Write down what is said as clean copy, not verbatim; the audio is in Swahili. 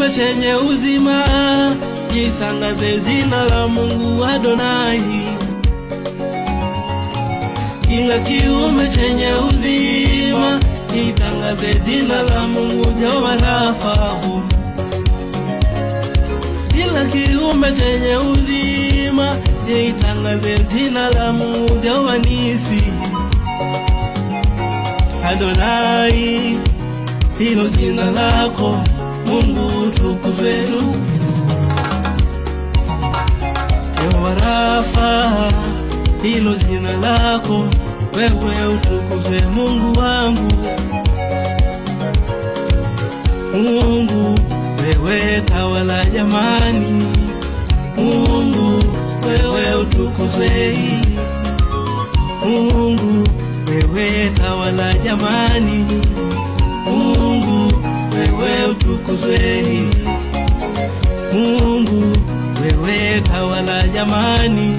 kiumbe chenye uzima, jisangaze jina la Mungu Adonai. Kila kiumbe chenye uzima, jitangaze jina la Mungu Jehova Rafa. Kila kiumbe chenye uzima, jitangaze jina la Mungu Jehova Nisi. Adonai, hilo jina lako Mungu tukuzwe. Jehova Rafa, hilo jina lako wewe utukuzwe. Mungu wangu, Mungu wewe tawala jamani. Mungu wewe utukuzwe. Mungu wewe tawala jamani. Mungu wewe utukuzwe. Mungu wewe tawala jamani.